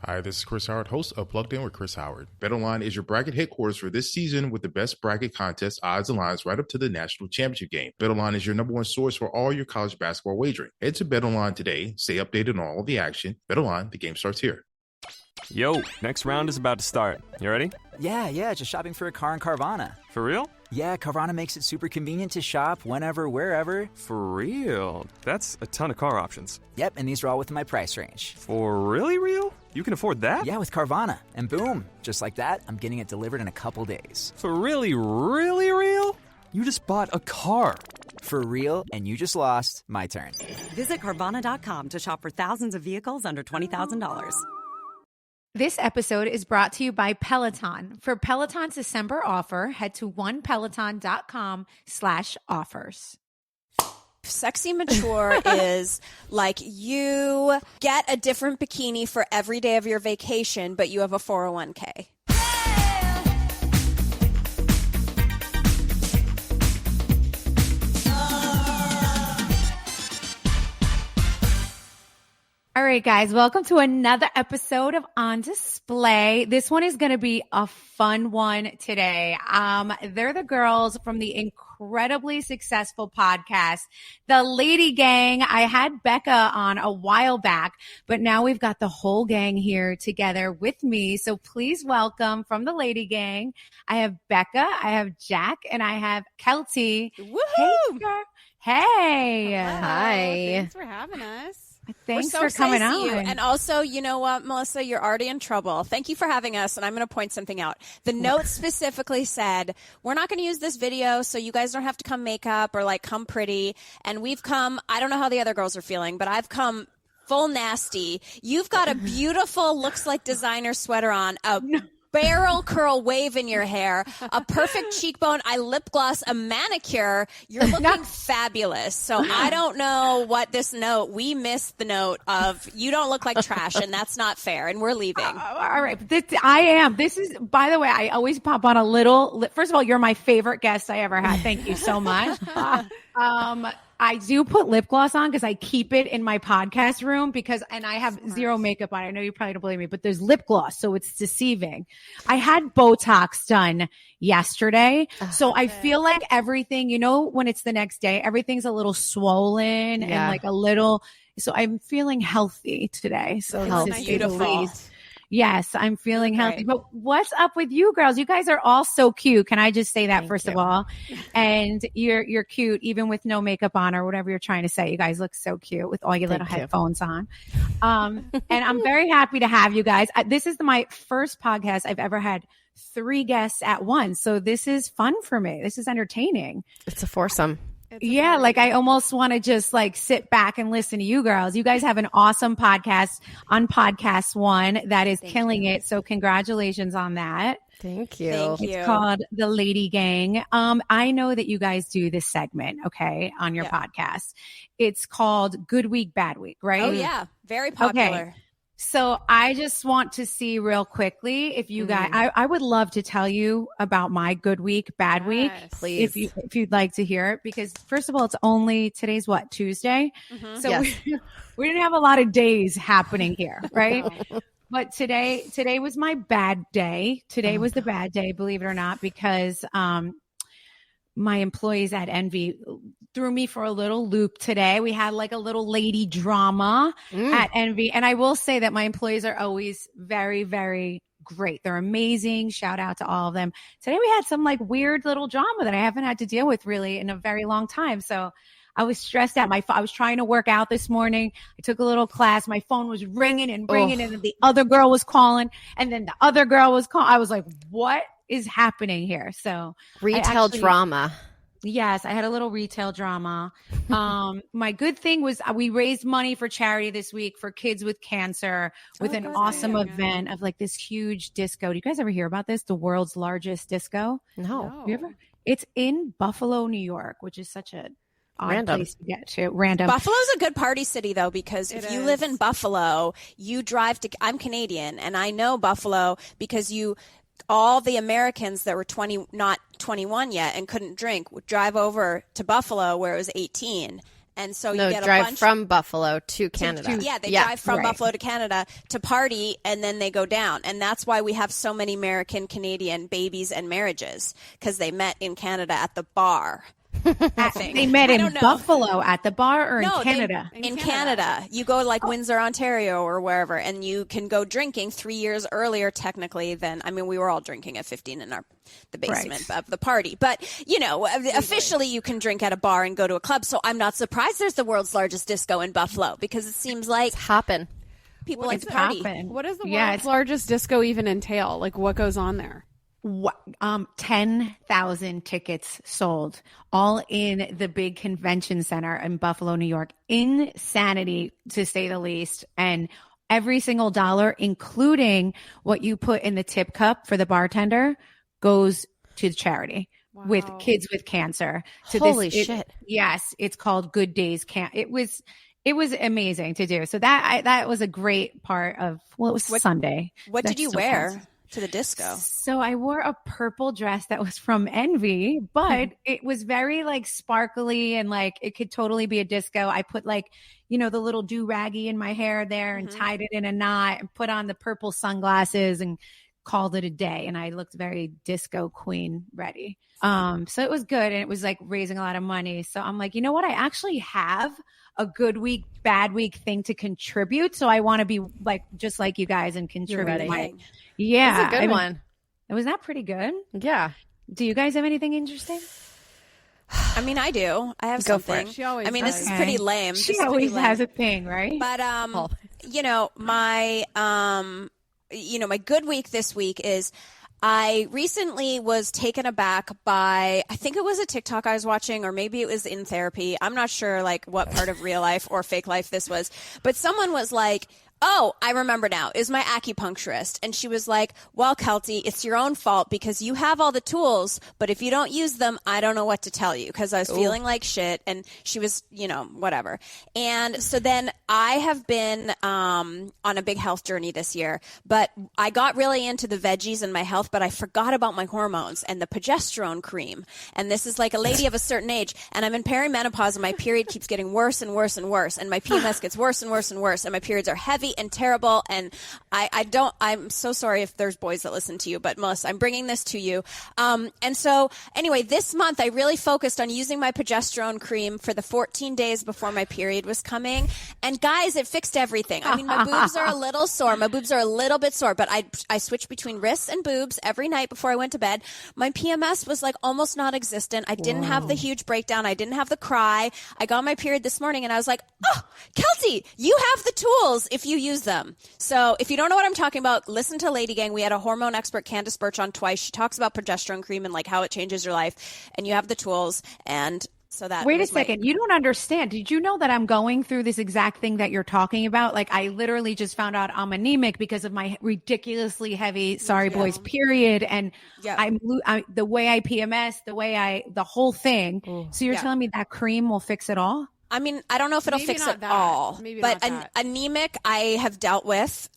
Hi, this is Chris Howard, host of Plugged In with Chris Howard. BetOnline is your bracket headquarters for this season with the best bracket contest, odds, and lines right up to the national championship game. BetOnline is your number one source for all your college basketball wagering. Head to BetOnline today. Stay updated on all of the action. BetOnline, the game starts here. Yo, next round is about to start. You ready? Yeah, just shopping for a car in Carvana. For real? Yeah, Carvana makes it super convenient to shop whenever, wherever. For real? That's a ton of car options. Yep, and these are all within my price range. For really real? You can afford that? Yeah, with Carvana. And boom, just like that, I'm getting it delivered in a couple days. For really, really real? You just bought a car. For real, and you just lost. My turn. Visit Carvana.com to shop for thousands of vehicles under $20,000. This episode is brought to you by Peloton. For Peloton's December offer, head to onepeloton.com/offers. Sexy mature is like you get a different bikini for every day of your vacation, but you have a 401k. All right, guys, welcome to another episode of On Display. This one is going to be a fun one today. They're the girls from the incredibly successful podcast, the LadyGang. I had Becca on a while back, but now we've got the whole gang here together with me. So please welcome from the LadyGang. I have Becca, I have Jack, and I have Kelty. Woohoo! Hey. Hi. Thanks for having us. Thanks We're so for coming excited to see on. you. And also, you know what, Melissa, you're already in trouble. Thank you for having us, and I'm going to point something out. The note specifically said, we're not going to use this video, so you guys don't have to come makeup or like come pretty. And we've come, I don't know how the other girls are feeling, but I've come full nasty. You've got a beautiful, looks like designer sweater on, a barrel curl wave in your hair, a perfect cheekbone, eye lip gloss, a manicure. You're looking fabulous. So I don't know what this note, we missed the note of you don't look like trash, and that's not fair, and we're leaving. All right. I am. This is, by the way, I always pop on a little, first of all, you're my favorite guest I ever had. Thank you so much. I do put lip gloss on because I keep it in my podcast room and I have zero makeup on. I know you probably don't believe me, but there's lip gloss, so it's deceiving. I had Botox done yesterday, so I feel like everything, you know, when it's the next day, everything's a little swollen and like a little, so I'm feeling healthy today. So it's beautiful. Yes, I'm feeling healthy. But what's up with you girls? You guys are all so cute. Can I just say that first of all? And you're cute even with no makeup on or whatever you're trying to say. You guys look so cute with all your little headphones on. And I'm very happy to have you guys. This is my first podcast I've ever had 3 guests at once. So this is fun for me. This is entertaining. It's a foursome. Yeah, like I almost want to just like sit back and listen to you girls. You guys have an awesome podcast on PodcastOne that is killing it. So congratulations on that. Thank you. It's called the LadyGang. I know that you guys do this segment, okay, on your podcast. It's called Good Week, Bad Week, right? Oh, yeah. Very popular. Okay. So I just want to see real quickly if you guys, I would love to tell you about my good week, bad week, please. if you'd like to hear it, because first of all, today's what, Tuesday? So we didn't have a lot of days happening here, right? But today was my bad day. Today was the bad day, believe it or not, because my employees at Envy threw me for a little loop today. We had like a little lady drama at Envy. And I will say that my employees are always very, very great. They're amazing. Shout out to all of them. Today we had some like weird little drama that I haven't had to deal with really in a very long time. So I was stressed out. I was trying to work out this morning. I took a little class. My phone was ringing and ringing, and then the other girl was calling, and then the other girl was calling. I was like, what is happening here? So retail drama. Yes, I had a little retail drama. My good thing was we raised money for charity this week for kids with cancer with an awesome event of like this huge disco. Do you guys ever hear about this? The world's largest disco? No. You ever? It's in Buffalo, New York, which is such a odd place to get to. Random. Buffalo's a good party city, though, because if you live in Buffalo, you drive to. I'm Canadian, and I know Buffalo because all the Americans that were not 21 yet and couldn't drink would drive over to Buffalo where it was 18. And so you No, get a drive bunch from Buffalo to Canada. they drive from Buffalo to Canada to party, and then they go down. And that's why we have so many American-Canadian babies and marriages, because they met in Canada at the bar. They met in Buffalo at the bar or in Canada? In Canada. You go like Windsor, Ontario or wherever, and you can go drinking 3 years earlier technically than, I mean, we were all drinking at 15 in the basement of the party. But, you know, officially you can drink at a bar and go to a club. So I'm not surprised there's the world's largest disco in Buffalo, because it seems like It's hopping. people like to party. What does the world's largest disco even entail? Like, what goes on there? 10,000 tickets sold, all in the big convention center in Buffalo, New York. Insanity, to say the least. And every single dollar, including what you put in the tip cup for the bartender, goes to charity with kids with cancer. So Holy shit. Yes, it's called Good Days Camp. It was amazing to do. So that was a great part of, well, it was Sunday. What did you wear to the disco? So I wore a purple dress that was from Envy, but it was very like sparkly and like it could totally be a disco. I put like, you know, the little do-raggy in my hair there and tied it in a knot and put on the purple sunglasses and called it a day. And I looked very disco queen ready. So it was good. And it was like raising a lot of money. So I'm like, you know what? I actually have a good week, bad week thing to contribute. So I want to be like, just like you guys and contribute. Yeah. It's a good one. Was that pretty good? Yeah. Do you guys have anything interesting? I mean, I do. I have something. She always does. This is pretty lame. She always has a thing, right? But, you know, my good week this week is I recently was taken aback by, I think it was a TikTok I was watching, or maybe it was in therapy. I'm not sure like what part of real life or fake life this was, but someone was like, oh, I remember now. It was my acupuncturist. And she was like, well, Kelty, it's your own fault because you have all the tools, but if you don't use them, I don't know what to tell you, because I was feeling like shit. And she was, you know, whatever. And so then I have been on a big health journey this year, but I got really into the veggies and my health, but I forgot about my hormones and the progesterone cream. And this is like a lady of a certain age, and I'm in perimenopause, and my period keeps getting worse and worse and worse. And my PMS gets worse and worse and worse. And my periods are heavy and terrible, and I'm so sorry if there's boys that listen to you, but Melissa, I'm bringing this to you. And so anyway, this month I really focused on using my progesterone cream for the 14 days before my period was coming, and guys, it fixed everything. I mean, my boobs are a little sore, my boobs are a little bit sore, but I switched between wrists and boobs every night before I went to bed. My PMS was like almost non-existent. I didn't have the huge breakdown. I didn't have the cry. I got my period this morning, and I was like, oh, Kelty, you have the tools if you use them. So if you don't know what I'm talking about, listen to LadyGang. We had a hormone expert, Candace Birch, on twice. She talks about progesterone cream and like how it changes your life, and you have the tools. And so that Wait a second. You don't understand. Did you know that I'm going through this exact thing that you're talking about? Like, I literally just found out I'm anemic because of my ridiculously heavy, sorry boys, period. And I'm the way I PMS, the whole thing. Ooh. So you're telling me that cream will fix it all? I mean, I don't know if it'll fix it all, but anemic I have dealt with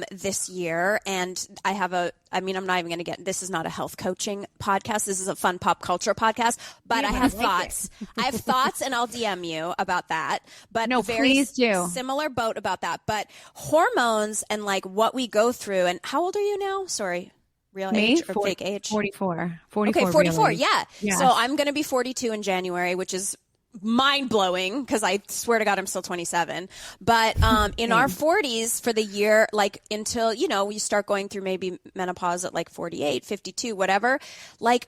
this year, and I'm not even going to this is not a health coaching podcast. This is a fun pop culture podcast, but I have thoughts. I have thoughts, and I'll DM you about that. But no, please do. Similar boat about that. But hormones and like what we go through, and how old are you now? Sorry. Real age or fake age? 44. Okay, 44, yeah. So I'm going to be 42 in January, which is mind-blowing because I swear to God I'm still 27. But in our 40s for the year, like until, you know, you start going through maybe menopause at like 48, 52, whatever, like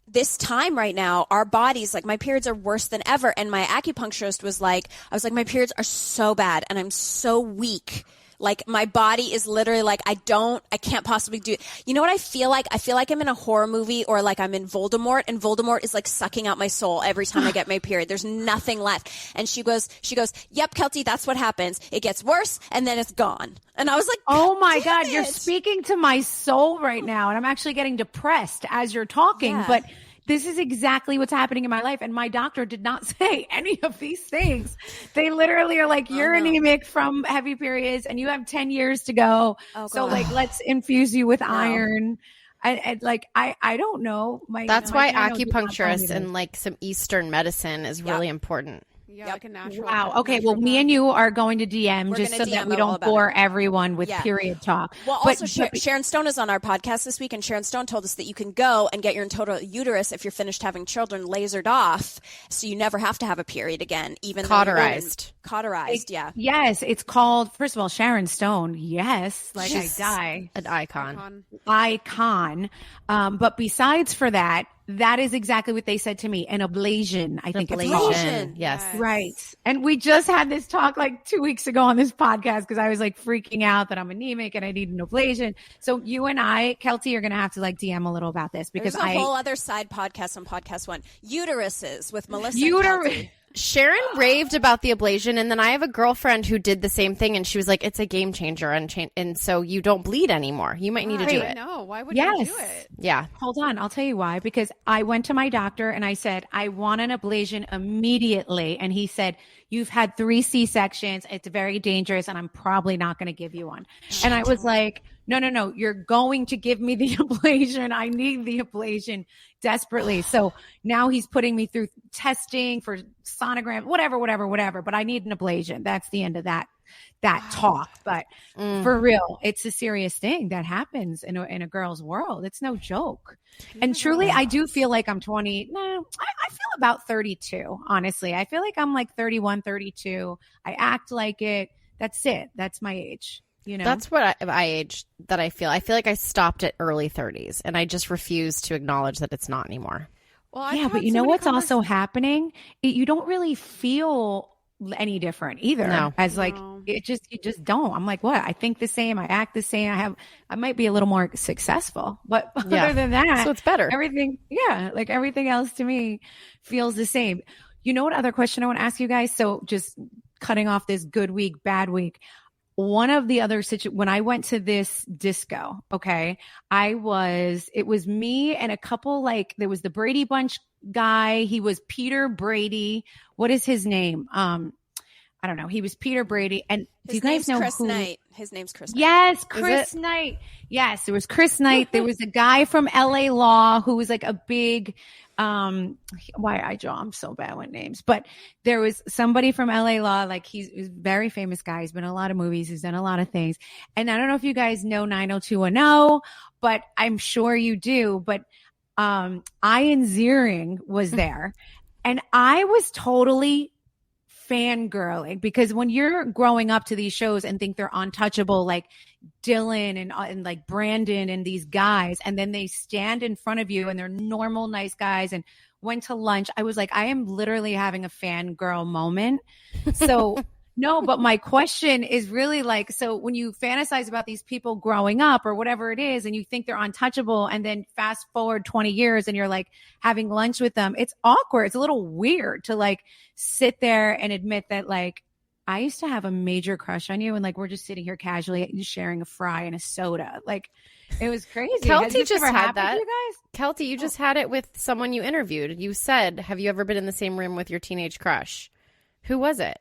this time right now, our bodies, like my periods are worse than ever. And my acupuncturist was like, I was like, my periods are so bad and I'm so weak. Like my body is literally like, I can't possibly do it. You know what I feel like? I feel like I'm in a horror movie, or like I'm in Voldemort, and Voldemort is like sucking out my soul every time I get my period. There's nothing left. And she goes, yep, Kelty, that's what happens. It gets worse and then it's gone. And I was like, oh my God, you're speaking to my soul right now. And I'm actually getting depressed as you're talking, but this is exactly what's happening in my life. And my doctor did not say any of these things. They literally are like, you're anemic from heavy periods and you have 10 years to go. Oh, so like, let's infuse you with iron. I don't know. That's why acupuncturist and like some Eastern medicine is really important. Yeah, Yep. like a natural. Wow. Okay. Well, me and you are going to DM We're just so gonna that DM we it all don't about bore it. everyone with Yeah. period talk. Well, But- also, but- Sharon Stone is on our podcast this week, and Sharon Stone told us that you can go and get your total uterus, if you're finished having children, lasered off, so you never have to have a period again, even Cauterized. Cauterized, yeah. Yes, it's called, first of all, Sharon Stone. Yes, like She's I die. an icon. Icon. But besides for that, that is exactly what they said to me. An ablation, I think it's called. Ablation. Yes. Right. And we just had this talk like 2 weeks ago on this podcast because I was like freaking out that I'm anemic and I need an ablation. So you and I, Kelty, are going to have to like DM a little about this because There's a whole other side podcast on PodcastOne, Uteruses with Melissa and Kelty. Sharon raved about the ablation, and then I have a girlfriend who did the same thing, and she was like, it's a game changer, and so you don't bleed anymore. You might need to do it. No, why would you do it? Yeah. Hold on. I'll tell you why. Because I went to my doctor and I said, I want an ablation immediately. And he said, you've had 3 C-sections. It's very dangerous and I'm probably not going to give you one. And I was like, no, you're going to give me the ablation. I need the ablation desperately. So now he's putting me through testing for sonogram, whatever. But I need an ablation. That's the end of that talk. But for real, it's a serious thing that happens in a girl's world. It's no joke. And truly, I do feel like I'm 20. No, I feel about 32, honestly. I feel like I'm like 31, 32. I act like it. That's it. That's my age. You know, That's what I age that I feel. I feel like I stopped at early 30s, and I just refuse to acknowledge that it's not anymore. Well, yeah, but you know what's also happening? You don't really feel any different either. No. As like you just don't. I'm like, what? I think the same. I act the same. I might be a little more successful, but other than that, so it's better. Everything else to me feels the same. You know what other question I want to ask you guys? So just cutting off this good week, bad week. One of the other when I went to this disco, okay, it was me and a couple, like there was the Brady Bunch guy. He was Peter Brady. What is his name? I don't know. He was Peter Brady. And do you guys know Chris who? Knight. His name's Chris Knight. Yes, Chris Knight. Yes, it was Chris Knight. There was a guy from LA Law who was like a big, I'm so bad with names, but there was somebody from LA Law, like he's a very famous guy. He's been in a lot of movies. He's done a lot of things. And I don't know if you guys know 90210, but I'm sure you do. But Ian Ziering was there, and I was totally fangirling because when you're growing up to these shows and think they're untouchable, like Dylan and like Brandon and these guys, and then they stand in front of you and they're normal, nice guys and went to lunch. I was like, I am literally having a fangirl moment. So no, but my question is really like, so when you fantasize about these people growing up or whatever it is, and you think they're untouchable, and then fast forward 20 years and you're like having lunch with them, it's awkward. It's a little weird to like sit there and admit that like, I used to have a major crush on you, and like we're just sitting here casually sharing a fry and a soda. Like it was crazy. Kelty just had that. To you guys? Kelty, you just had it with someone you interviewed. You said, "Have you ever been in the same room with your teenage crush?" Who was it?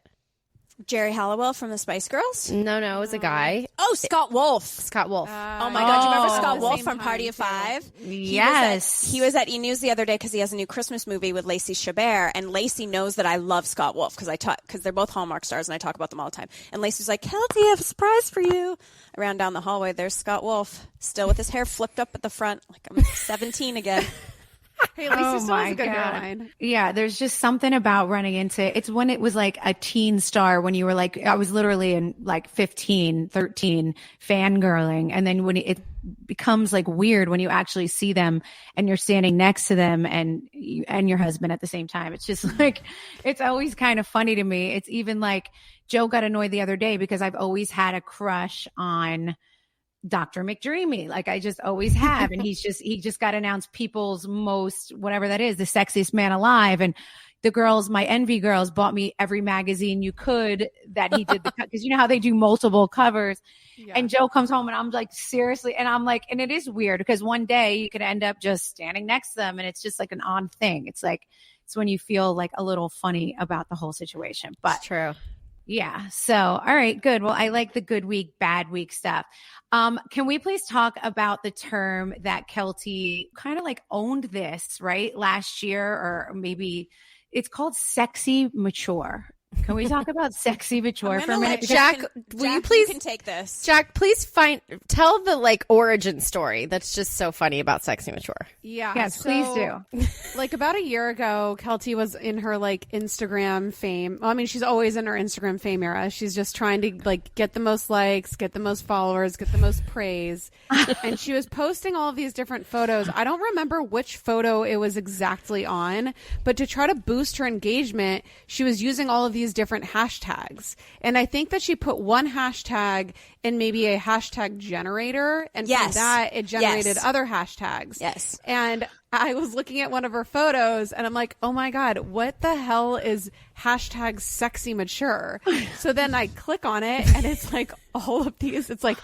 Jerry Halliwell from the Spice Girls? No, it was a guy. Oh, Scott Wolf. Scott Wolf. Oh my God. Do you remember Scott the Wolf same from time, Party of too. Five? Yes. He was at E! News the other day because he has a new Christmas movie with Lacey Chabert, and Lacey knows that I love Scott Wolf because they're both Hallmark stars and I talk about them all the time. And Lacey's like, Kelty, I have a surprise for you. I ran down the hallway. There's Scott Wolf, still with his hair flipped up at the front, like I'm 17 again. Hey, at least Oh it was a good my God. hairline. Yeah, there's just something about running into it's when it was like a teen star, when you were like, I was literally in like 15, 13 fangirling. And then when it becomes like weird when you actually see them and you're standing next to them and your husband at the same time. It's just like, it's always kind of funny to me. It's even like Joe got annoyed the other day because I've always had a crush on Dr. McDreamy. Like I just always have. And he just got announced People's Most, whatever that is, the sexiest man alive. And the girls, my Envy girls, bought me every magazine you could that he did because you know how they do multiple covers. Yeah. And Joe comes home and I'm like, seriously. And I'm like, and it is weird because one day you could end up just standing next to them and it's just like an odd thing. It's like, it's when you feel like a little funny about the whole situation. But It's true. yeah. So, all right, good. Well, I like the good week, bad week stuff. Can we please talk about the term that Kelty kind of like owned this, right? Last year, or maybe It's called Sexy Mature. Can we talk about Sexy Mature for a minute? Jack, will you please can take this? Jack, please tell the like origin story that's just so funny about Sexy Mature. Yeah. Yes, please do. Like about a year ago, Kelty was in her like Instagram fame. Well, I mean, she's always in her Instagram fame era. She's just trying to like get the most likes, get the most followers, get the most praise. And she was posting all of these different photos. I don't remember which photo it was exactly on, but to try to boost her engagement, she was using all of these different hashtags. And I think that she put one hashtag in maybe a hashtag generator, and from that it generated other hashtags. Yes. And I was looking at one of her photos and I'm like, oh my God, what the hell is hashtag sexy mature? So then I click on it and it's like all of these, it's like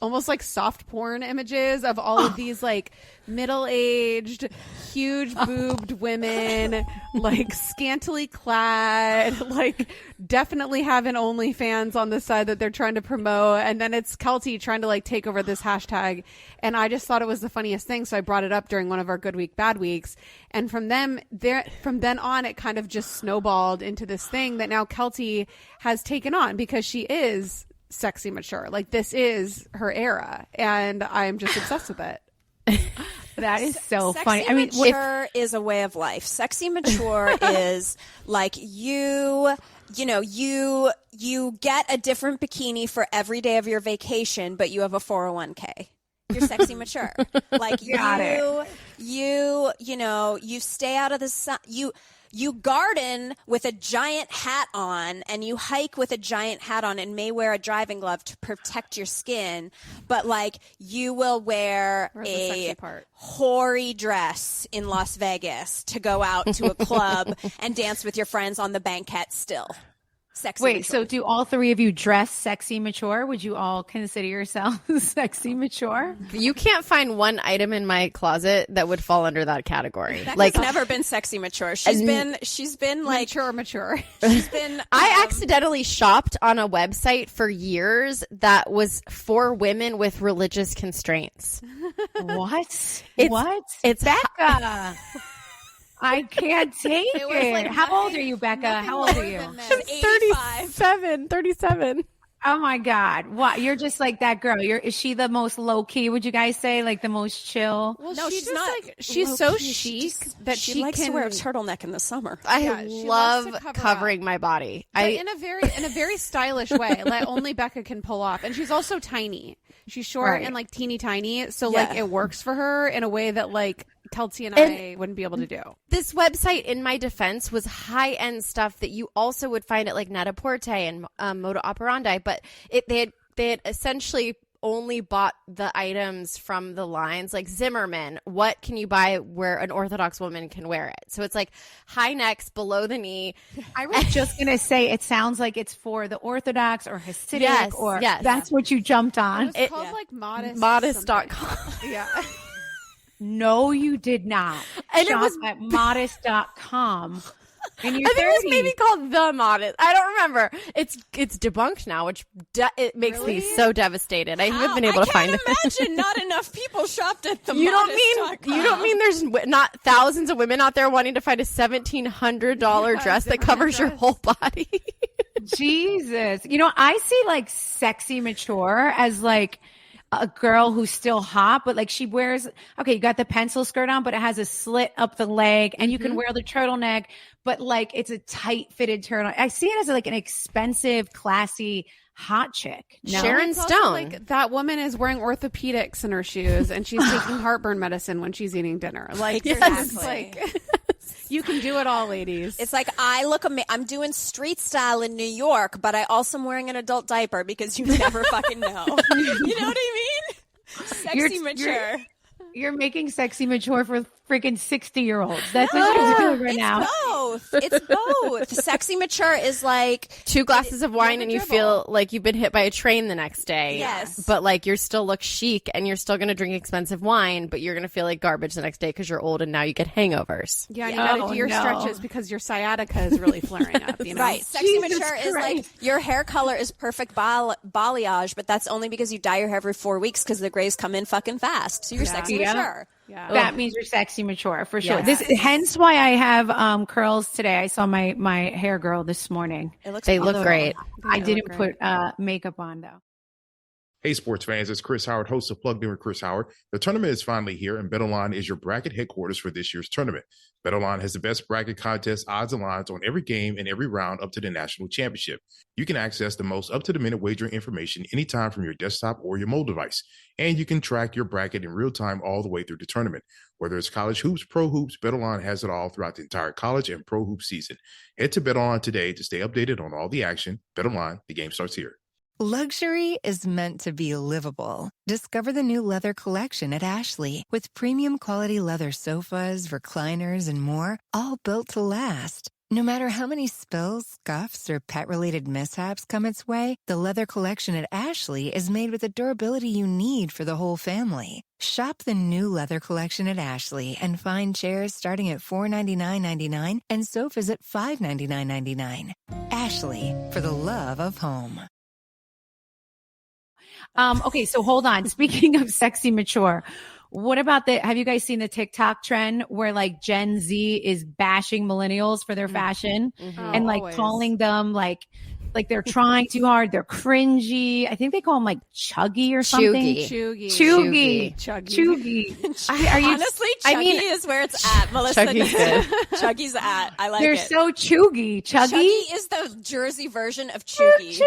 almost like soft porn images of all of these like middle-aged, huge boobed women, like scantily clad, like definitely having OnlyFans on the side that they're trying to promote. And then it's Kelty trying to like take over this hashtag. And I just thought it was the funniest thing. So I brought it up during one of our Good Week, Bad Weeks. And from then on, it kind of just snowballed into this thing that now Kelty has taken on because she is sexy mature. Like this is her era. And I'm just obsessed with it. That is so Sexy funny. I mean, mature is a way of life. Sexy mature is like you get a different bikini for every day of your vacation, but you have a 401k. You're sexy mature. Like you stay out of the sun. You garden with a giant hat on and you hike with a giant hat on and may wear a driving glove to protect your skin, but like you will wear a hoary dress in Las Vegas to go out to a club and dance with your friends on the banquette still. Sexy Wait, mature. so do all three of you dress sexy mature? Would you all consider yourselves sexy mature? You can't find one item in my closet that would fall under that category. Like never been sexy mature. She's been like mature. She's been I accidentally shopped on a website for years that was for women with religious constraints. What? It's Becca. I can't take it. Like How old are you, Becca? How old are you? I'm 37. Oh my God. What? You're just like that girl. Is she the most low key, would you guys say? Like the most chill? Well, no, she's not. Like, she's so chic that she likes to wear a turtleneck in the summer. I love covering my body. In a very stylish way, like only Becca can pull off. And she's also tiny. She's short and like teeny tiny. So like it works for her in a way that like Kelty and I wouldn't be able to do. This website, in my defense, was high-end stuff that you also would find at like Net-a-Porter and Moda Operandi, but they had essentially only bought the items from the lines like Zimmerman. What can you buy where an Orthodox woman can wear it? So it's like high necks, below the knee. I was just going to say it sounds like it's for the Orthodox or Hasidic that's what you jumped on. It's called like Modest. Modest.com. Yeah. No, you did not. And Shop it was at modest.com. And I think it was maybe called The Modest. I don't remember. It's debunked now, which it makes me so devastated. I haven't been able to find it. I can't imagine not enough people shopped at the You Modest.com. don't mean there's not thousands of women out there wanting to find a $1,700 dress that covers your whole body? Jesus. I see like sexy mature as like a girl who's still hot, but like she wears, you got the pencil skirt on, but it has a slit up the leg and you can wear the turtleneck, but like it's a tight fitted turtleneck. I see it as like an expensive, classy, hot chick. No? Sharon Stone. Like that woman is wearing orthopedics in her shoes and she's taking heartburn medicine when she's eating dinner. Like, Exactly. You can do it all, ladies. It's like I'm doing street style in New York, but I also am wearing an adult diaper because you never fucking know. You know what I mean? Sexy mature. You're making sexy mature for freaking 60-year-olds. That's what you're doing right now. It's both. Sexy mature is like 2 glasses of wine and you feel like you've been hit by a train the next day. Yes. But like you still look chic and you're still going to drink expensive wine, but you're going to feel like garbage the next day because you're old and now you get hangovers. Yeah, you got to do your stretches because your sciatica is really flaring up. You know? Right. Sexy mature is like your hair color is perfect balayage, but that's only because you dye your hair every 4 weeks because the grays come in fucking fast. So you're sexy mature. Yeah. That means you're sexy mature for sure. Yes. Hence why I have curls today. I saw my hair girl this morning. They look great. I didn't put makeup on though. Hey, sports fans, it's Chris Howard, host of Plugged In with Chris Howard. The tournament is finally here, and BetOnline is your bracket headquarters for this year's tournament. BetOnline has the best bracket contest odds and lines on every game and every round up to the national championship. You can access the most up-to-the-minute wagering information anytime from your desktop or your mobile device. And you can track your bracket in real time all the way through the tournament. Whether it's college hoops, pro hoops, BetOnline has it all throughout the entire college and pro hoop season. Head to BetOnline today to stay updated on all the action. BetOnline, the game starts here. Luxury is meant to be livable. Discover the new leather collection at Ashley with premium quality leather sofas, recliners, and more, all built to last. No matter how many spills, scuffs, or pet-related mishaps come its way, the leather collection at Ashley is made with the durability you need for the whole family. Shop the new leather collection at Ashley and find chairs starting at $499.99 and sofas at $599.99. Ashley, for the love of home. Okay, so hold on. Speaking of sexy mature, what about have you guys seen the TikTok trend where like Gen Z is bashing millennials for their fashion and like calling them like they're trying too hard, they're cringy. I think they call them like chuggy or something. Chuggy. Are you honestly? Chuggy is where it's at, Melissa. Chuggy's at. I like they're it. So chuggy. Chuggy is the Jersey version of chuggy.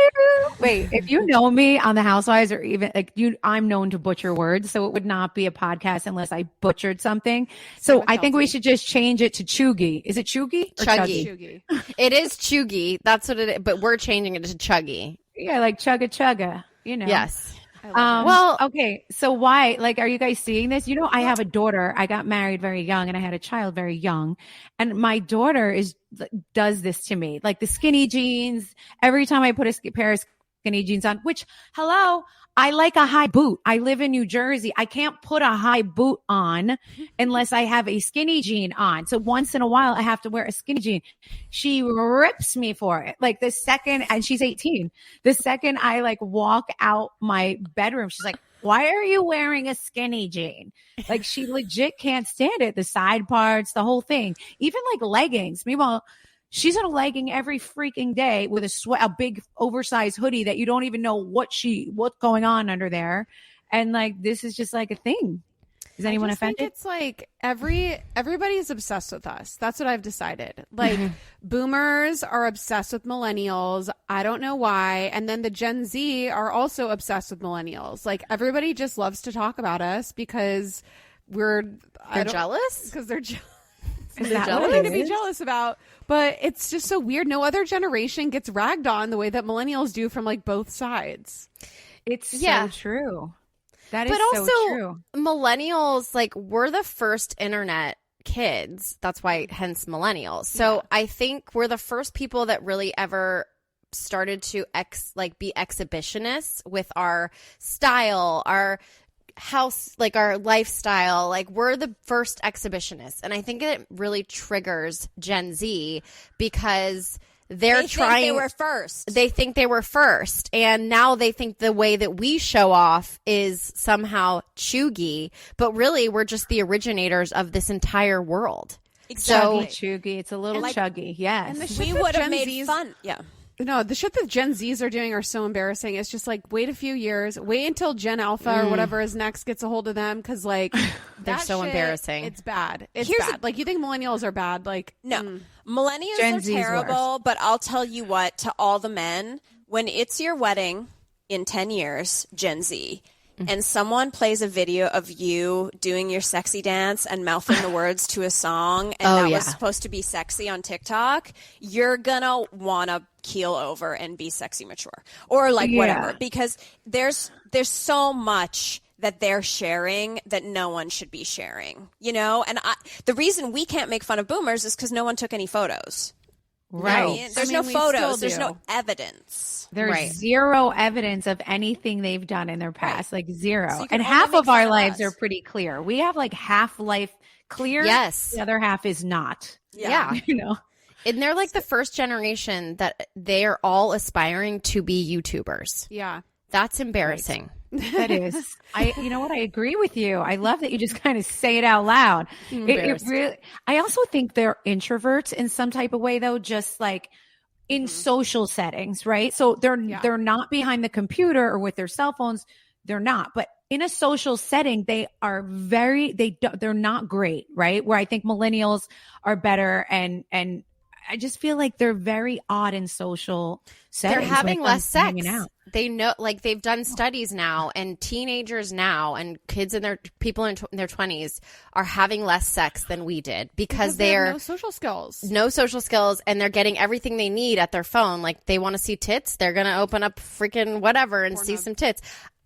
Wait, if you know me on the Housewives or even like I'm known to butcher words, so it would not be a podcast unless I butchered something. So I think we should just change it to chuggy. Is it chuggy or chuggy? It is chuggy. That's what it is. But we're changing it to chuggy. Yeah, like chugga, you know. Yes. Well, okay. So why, like, are you guys seeing this? You know, I have a daughter. I got married very young and I had a child very young. And my daughter does this to me, like the skinny jeans. Every time I put a pair of skinny jeans on, which, hello, I like a high boot. I live in New Jersey. I can't put a high boot on unless I have a skinny jean on. So once in a while, I have to wear a skinny jean. She rips me for it. Like the second, and she's 18, the second I like walk out my bedroom, she's like, why are you wearing a skinny jean? Like she legit can't stand it. The side parts, the whole thing, even like leggings. Meanwhile, she's in a legging every freaking day with a big oversized hoodie that you don't even know what's going on under there. And like, this is just like a thing. Is anyone offended? Think it's like everybody's obsessed with us. That's what I've decided. Like boomers are obsessed with millennials. I don't know why. And then the Gen Z are also obsessed with millennials. Like everybody just loves to talk about us because they're jealous? Because they're jealous. Is that nothing to be jealous about, but it's just so weird. No other generation gets ragged on the way that millennials do from like both sides. It's so true. That is but also, so true. Millennials, like, we're the first internet kids. That's why, hence millennials. So I think we're the first people that really ever started to be exhibitionists with our style, our house, like our lifestyle. Like we're the first exhibitionists, and I think it really triggers Gen Z because they think they were first, and now they think the way that we show off is somehow chuggy, but really we're just the originators of this entire world. Exactly. Chuggy, it's a little chuggy. Yes, and we would have made fun. Yeah. No, the shit that Gen Zs are doing are so embarrassing. It's just like, wait a few years, wait until Gen Alpha or whatever is next gets a hold of them, because like they're so embarrassing. It's bad. It's bad. Like you think millennials are bad? Like no, millennials Gen are Z's terrible. worse. But I'll tell you what, to all the men, when it's your wedding in 10 years, Gen Z, and someone plays a video of you doing your sexy dance and mouthing the words to a song, and was supposed to be sexy on TikTok, you're gonna want to keel over and be sexy mature or like whatever, because there's so much that they're sharing that no one should be sharing, you know? And the reason we can't make fun of boomers is because no one took any photos. Right. There's no photos. There's no evidence. There's zero evidence of anything they've done in their past, like zero. So and half of our lives are pretty clear. We have like half life clear. Yes. The other half is not. Yeah. You know? And they're like the first generation that they are all aspiring to be YouTubers. Yeah. That's embarrassing. That is. You know what? I agree with you. I love that you just kind of say it out loud. It really, I also think they're introverts in some type of way, though, just like in social settings, right? So they're not behind the computer or with their cell phones. They're not. But in a social setting, they are they're not great, right? Where I think millennials are better, and I just feel like they're very odd in social settings. They're having less sex. Out. They know, like they've done studies now, and teenagers now, and kids in their people in their 20s are having less sex than we did because they they're have no social skills, and they're getting everything they need at their phone. Like they want to see tits, they're gonna open up freaking whatever and see some tits.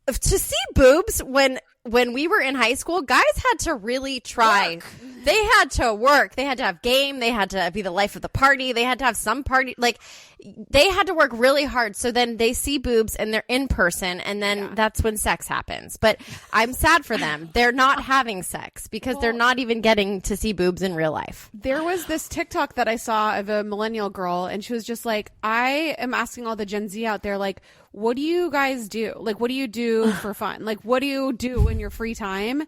To see boobs when we were in high school, guys had to really try. They had to work. They had to have game. They had to be the life of the party. They had to have some party. Like, they had to work really hard. So then they see boobs and they're in person, and then that's when sex happens. But I'm sad for them. They're not having sex because they're not even getting to see boobs in real life. There was this TikTok that I saw of a millennial girl, and she was just like, I am asking all the Gen Z out there, like, what do you guys do? Like, what do you do for fun? Like, what do you do in your free time?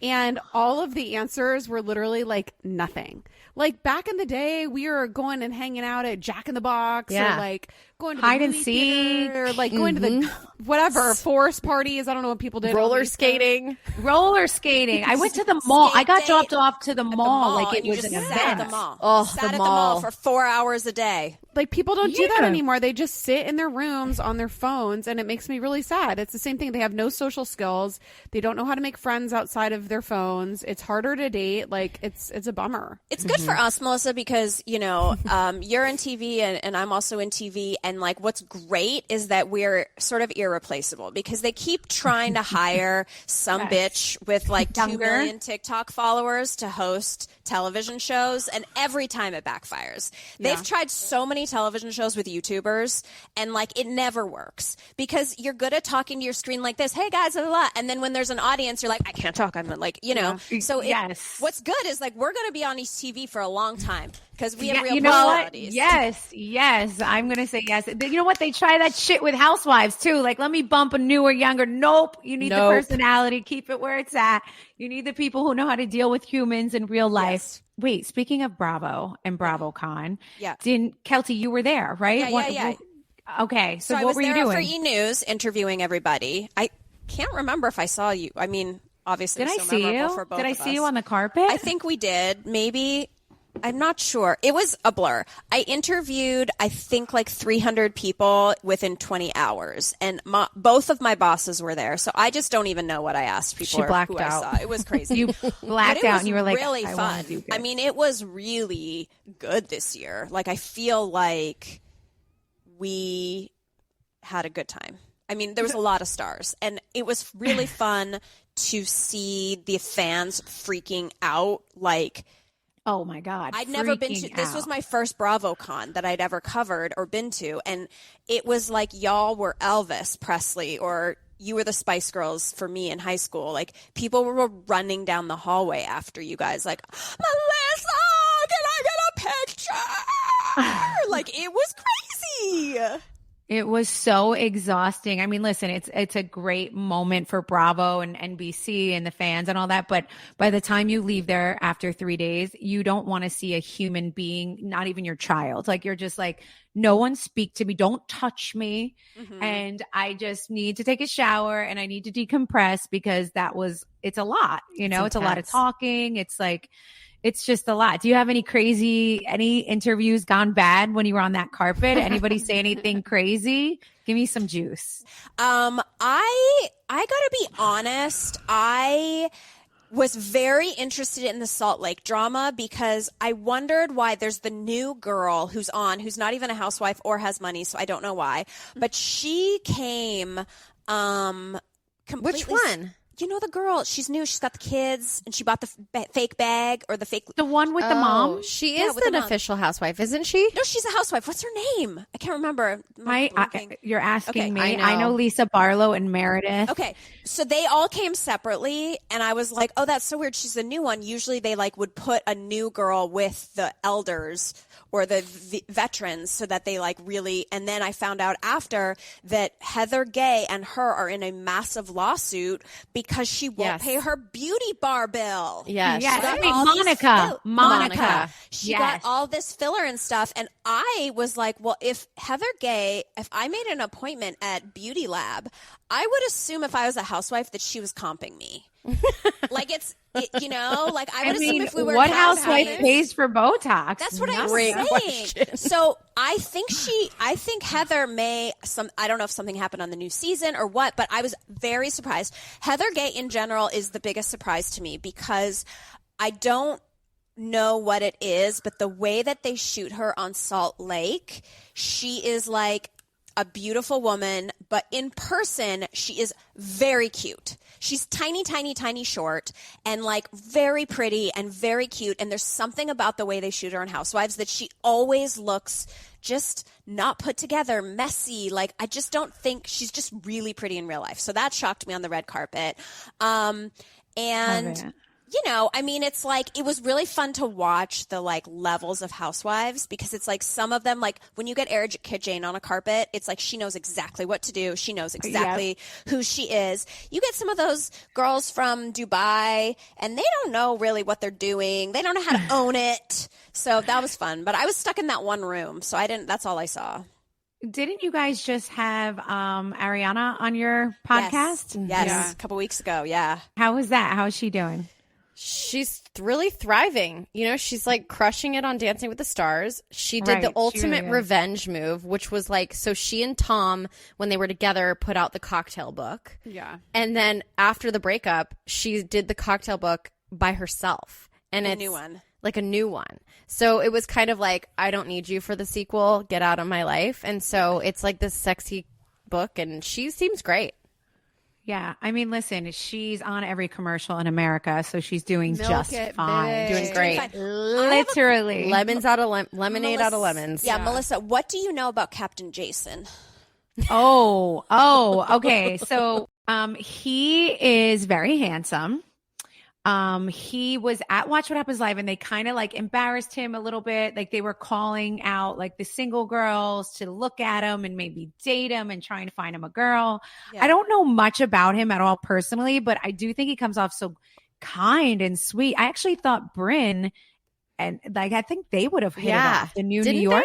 And all of the answers were literally like nothing. Like back in the day, we were going and hanging out at Jack in the Box, or like going to hide and seek, or like going to the whatever forest parties. I don't know what people did. Roller skating. I went to the mall. I got dropped off to the mall like it was an event. Sat at the mall. Sat at the mall for 4 hours a day. Like people don't do that anymore. They just sit in their rooms on their phones, and it makes me really sad. It's the same thing. They have no social skills. They don't know how to make friends outside of their phones. It's harder to date. Like it's a bummer. It's good for us, Melissa, because you're in TV and I'm also in TV, and like what's great is that we're sort of irreplaceable because they keep trying to hire some bitch with like 2 million TikTok followers to host television shows, and every time it backfires. They've tried so many television shows with YouTubers, and like it never works because you're good at talking to your screen like this, hey guys, blah, blah, blah. And then when there's an audience, you're like, I can't talk. I'm like, So what's good is like we're going to be on these TV for a long time because we have real personalities. Yes. I'm going to say yes. You know what? They try that shit with Housewives too. Like, let me bump a newer, younger. Nope. You need the personality. Keep it where it's at. You need the people who know how to deal with humans in real life. Yes. Wait, speaking of Bravo and BravoCon, Kelty, you were there, right? Yeah. Okay. So I what was were you there doing? for E! News, interviewing everybody. I can't remember if I saw you. I mean, obviously, did I so see you? for both Did I of see us. you on the carpet? I think we did. Maybe. I'm not sure. It was a blur. I interviewed, I think, like 300 people within 20 hours, and both of my bosses were there. So I just don't even know what I asked people. She blacked who out. I saw. It was crazy. You blacked out, and you were like, really fun. I mean, it was really good this year. Like, I feel like we had a good time. I mean, there was a lot of stars, and it was really fun to see the fans freaking out. Like, oh my God. I'd never been to, this was my first BravoCon that I'd ever covered or been to. And it was like y'all were Elvis Presley, or you were the Spice Girls for me in high school. Like people were running down the hallway after you guys, like, Melissa, can I get a picture? Like it was crazy. It was so exhausting. I mean, listen, it's a great moment for Bravo and NBC and the fans and all that. But by the time you leave there after 3 days, you don't want to see a human being, not even your child. Like you're just like, no one speak to me. Don't touch me. Mm-hmm. And I just need to take a shower and I need to decompress because it's a lot, it's a lot of talking. It's like, it's just a lot. Do you have any interviews gone bad when you were on that carpet? Anybody say anything crazy? Give me some juice. I gotta be honest. I was very interested in the Salt Lake drama because I wondered why there's the new girl who's not even a housewife or has money, so I don't know why. But she came completely. Which one? you know the girl, she's new, she's got the kids, and she bought the fake bag or the fake. The one with the mom? She is an official housewife, isn't she? No, she's a housewife. What's her name? I can't remember. You're asking me. I know Lisa Barlow and Meredith. Okay, so they all came separately, and I was like, oh, that's so weird. She's the new one. Usually they like would put a new girl with the elders or the veterans so that they like really, and then I found out after that Heather Gay and her are in a massive lawsuit because she won't pay her beauty bar bill. Yes. Monica. She got all this filler and stuff, and I was like, well, if Heather Gay, if I made an appointment at Beauty Lab, I would assume if I was a housewife that she was comping me. Like like I would assume if we were what housewife pays for Botox? That's what I'm saying. So I think Heather may I don't know if something happened on the new season or what, but I was very surprised. Heather Gay in general is the biggest surprise to me because I don't know what it is, but the way that they shoot her on Salt Lake, she is like a beautiful woman, but in person, she is very cute. She's tiny, tiny, tiny short and like very pretty and very cute. And there's something about the way they shoot her on Housewives that she always looks just not put together, messy. Like, I just don't think she's just really pretty in real life. So that shocked me on the red carpet. I mean, it's like, it was really fun to watch the like levels of housewives because it's like some of them, like when you get Erika Jayne on a carpet, it's like she knows exactly what to do. She knows exactly who she is. You get some of those girls from Dubai and they don't know really what they're doing. They don't know how to own it. So that was fun. But I was stuck in that one room. So that's all I saw. Didn't you guys just have Ariana on your podcast? Yes. A couple weeks ago. Yeah. How was that? How is she doing? She's really thriving. She's like crushing it on Dancing with the Stars. She did the ultimate revenge move, which was like, so she and Tom, when they were together, put out the cocktail book. Yeah. And then after the breakup, she did the cocktail book by herself. And it's a new one. So it was kind of like, I don't need you for the sequel. Get out of my life. And so it's like this sexy book, and she seems great. Yeah, I mean, listen, she's on every commercial in America, so she's doing just fine. Doing great. Literally. Lemonade out of lemons. Yeah, Melissa, what do you know about Captain Jason? Okay. So he is very handsome. He was at Watch What Happens Live and they kind of like embarrassed him a little bit. Like they were calling out like the single girls to look at him and maybe date him and trying to find him a girl. Yeah. I don't know much about him at all personally, but I do think he comes off so kind and sweet. I actually thought Brynn and like, I think they would have hit it off the New York.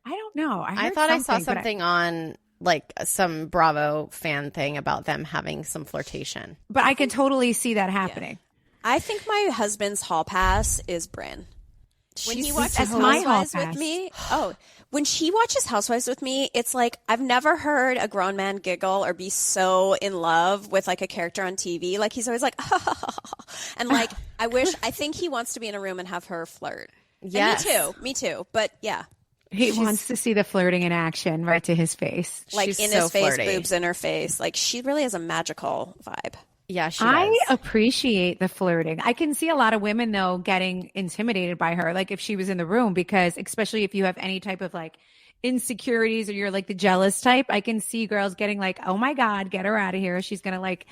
I don't know. I thought I saw something on like some Bravo fan thing about them having some flirtation. But I can totally see that happening. Yeah. I think my husband's hall pass is Brynn. When he watches Housewives with me, when she watches Housewives with me, it's like I've never heard a grown man giggle or be so in love with like a character on TV. Like he's always like, and like I think he wants to be in a room and have her flirt. Yes. Me too. But yeah. He wants to see the flirting in action right to his face. Like She's in so his face, flirty. boobs in her face. Like she really has a magical vibe. Yeah, she does. I appreciate the flirting. I can see a lot of women though getting intimidated by her, like if she was in the room, because especially if you have any type of like insecurities or you're like the jealous type, I can see girls getting like, oh my God, get her out of here. She's going to like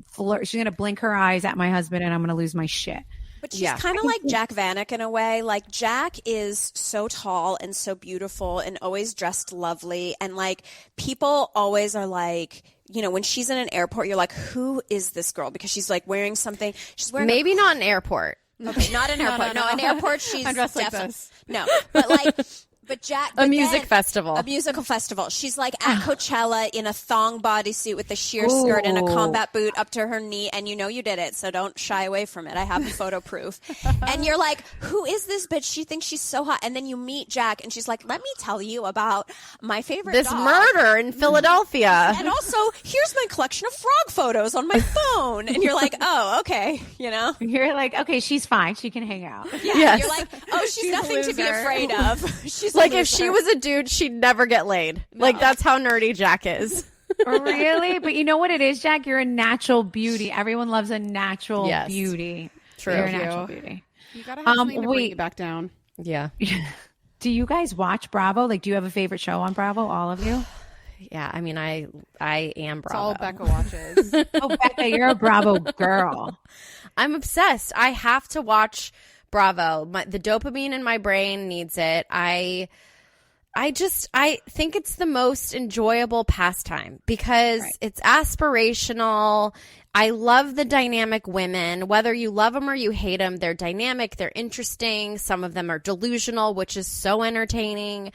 flirt. She's going to blink her eyes at my husband and I'm going to lose my shit. But she's kind of like Jack Vanek in a way. Like Jack is so tall and so beautiful and always dressed lovely. And like people always are like, when she's in an airport, you're like, who is this girl? Because she's like wearing something. She's wearing maybe not an airport. Okay, not an airport. No, an airport. She's I'm dressed like this. No, but like. But Jack, a musical festival. She's like at Coachella in a thong bodysuit with a sheer skirt and a combat boot up to her knee, and you did it, so don't shy away from it. I have the photo proof. And you're like, who is this bitch? She thinks she's so hot. And then you meet Jack, and she's like, let me tell you about my favorite this dog. murder in Philadelphia. And also, here's my collection of frog photos on my phone. And you're like, oh, okay, You're like, okay, she's fine. She can hang out. Yeah. Yes. You're like, oh, she's nothing to be afraid of. She's like if she was a dude, she'd never get laid. No. Like that's how nerdy Jack is. Oh, really? But you know what it is, Jack? You're a natural beauty. Everyone loves a natural beauty. True. You're a natural beauty. You gotta have something to bring you back down. Yeah. Do you guys watch Bravo? Like, do you have a favorite show on Bravo? All of you? Yeah. I mean, I am Bravo. It's all Becca watches. Oh, Becca, you're a Bravo girl. I'm obsessed. I have to watch Bravo. The dopamine in my brain needs it. I think it's the most enjoyable pastime because it's aspirational. I love the dynamic women. Whether you love them or you hate them, they're dynamic, they're interesting. Some of them are delusional, which is so entertaining.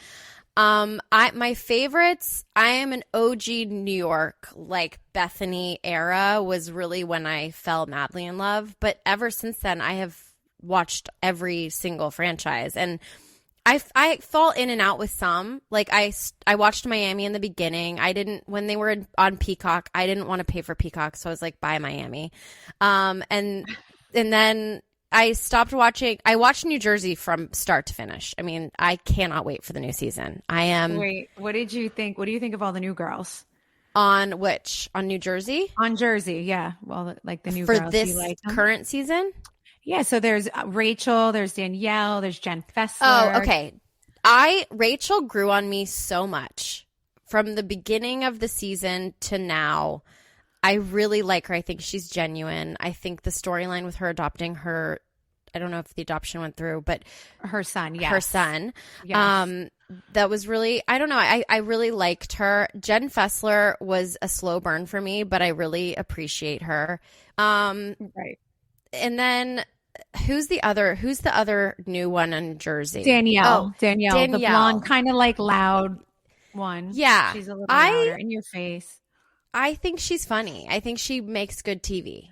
My favorites, I am an OG New York, like Bethany era was really when I fell madly in love. But ever since then, I have watched every single franchise, and I fall in and out with some. Like I watched Miami in the beginning. I didn't, when they were on Peacock, I didn't want to pay for Peacock, so I was like, bye Miami. And then I stopped watching. I watched New Jersey from start to finish. I mean, I cannot wait for the new season. Wait, what did you think? What do you think of all the new girls? On which? On New Jersey? On Jersey, yeah. Well, like the new for girls. this like current season. Yeah, so there's Rachel, there's Danielle, there's Jen Fessler. Oh, okay. Rachel grew on me so much from the beginning of the season to now. I really like her. I think she's genuine. I think the storyline with her adopting her, I don't know if the adoption went through, but her son, yes. Her son. Yes. That was really, I don't know. I really liked her. Jen Fessler was a slow burn for me, but I really appreciate her. Right. And then who's the other new one in Jersey? Danielle, the blonde, kind of like loud one. Yeah. She's a little louder in your face. I think she's funny. I think she makes good TV.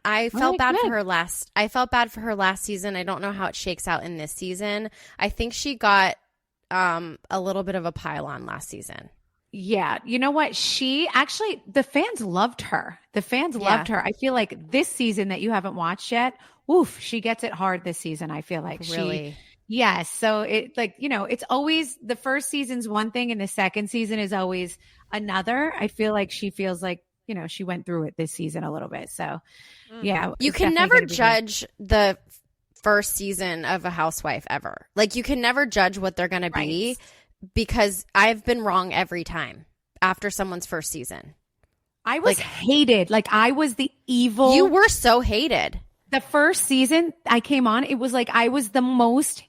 I felt bad for her last season. I don't know how it shakes out in this season. I think she got a little bit of a pile on last season. Yeah. You know what? The fans loved her. Loved her. I feel like this season that you haven't watched yet, she gets it hard this season. I feel like really. Yes. So it's always the first season's one thing and the second season is always another. I feel like she feels like, she went through it this season a little bit. So yeah. You can never judge the first season of a housewife ever. Like you can never judge what they're going to be. Because I've been wrong every time after someone's first season. I was hated. Like I was the evil. You were so hated. The first season I came on, it was like I was the most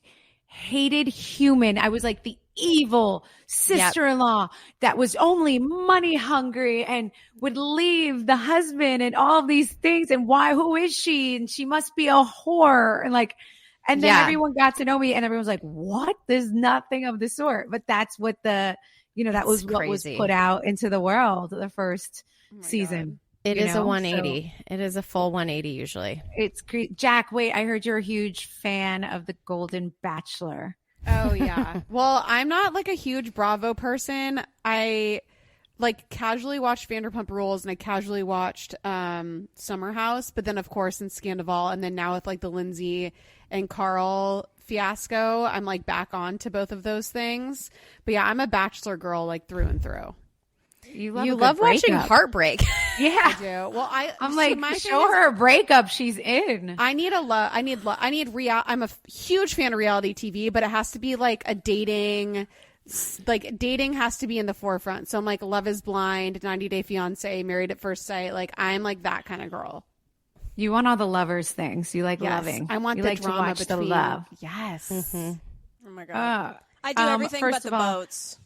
hated human. I was like the evil sister-in-law that was only money hungry and would leave the husband and all of these things. And who is she? And she must be a whore. And then everyone got to know me and everyone was like, what? There's nothing of the sort. But that's what that was what was put out into the world the first season. It is a 180. So, it is a full 180 usually. It's great. Jack, wait, I heard you're a huge fan of The Golden Bachelor. Oh, yeah. Well, I'm not like a huge Bravo person. I casually watched Vanderpump Rules and I casually watched Summer House, but then of course in Scandival, and then now with like the Lindsay and Carl fiasco, I'm like back on to both of those things. But yeah, I'm a Bachelor girl like through and through. You love watching heartbreak. Yeah, I do. Well, I'm like, show her a breakup she's in. I'm a huge fan of reality TV, but it has to be like a dating. Like dating has to be in the forefront. So I'm like Love is Blind, 90 Day Fiance, Married at First Sight. Like I'm like that kind of girl. You want all the lovers things. You like loving. I want you the like drama to watch between. the love. Yes. Oh my God. I do everything but the boats.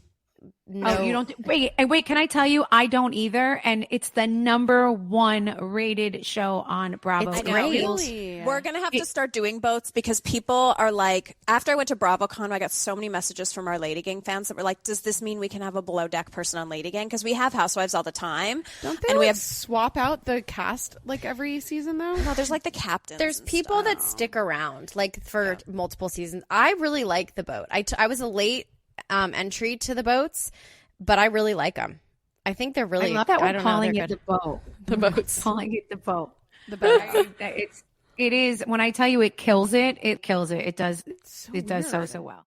No. Oh, you don't. Wait. Can I tell you? I don't either. And it's the #1 rated show on Bravo. It's great. Really? We're going to have to start doing boats because people are like, after I went to BravoCon, I got so many messages from our LadyGang fans that were like, does this mean we can have a below deck person on LadyGang? Because we have housewives all the time. Don't they we have swap out the cast like every season though? No, there's like the captains. There's people that stick around like for multiple seasons. I really like the boat. I was a late entry to the boats, but I really like them. I think they're really. I love that we're calling it the boat. The boats. Calling it the boat. The boat. It is. When I tell you, it kills it. It kills it. It does. It does so well.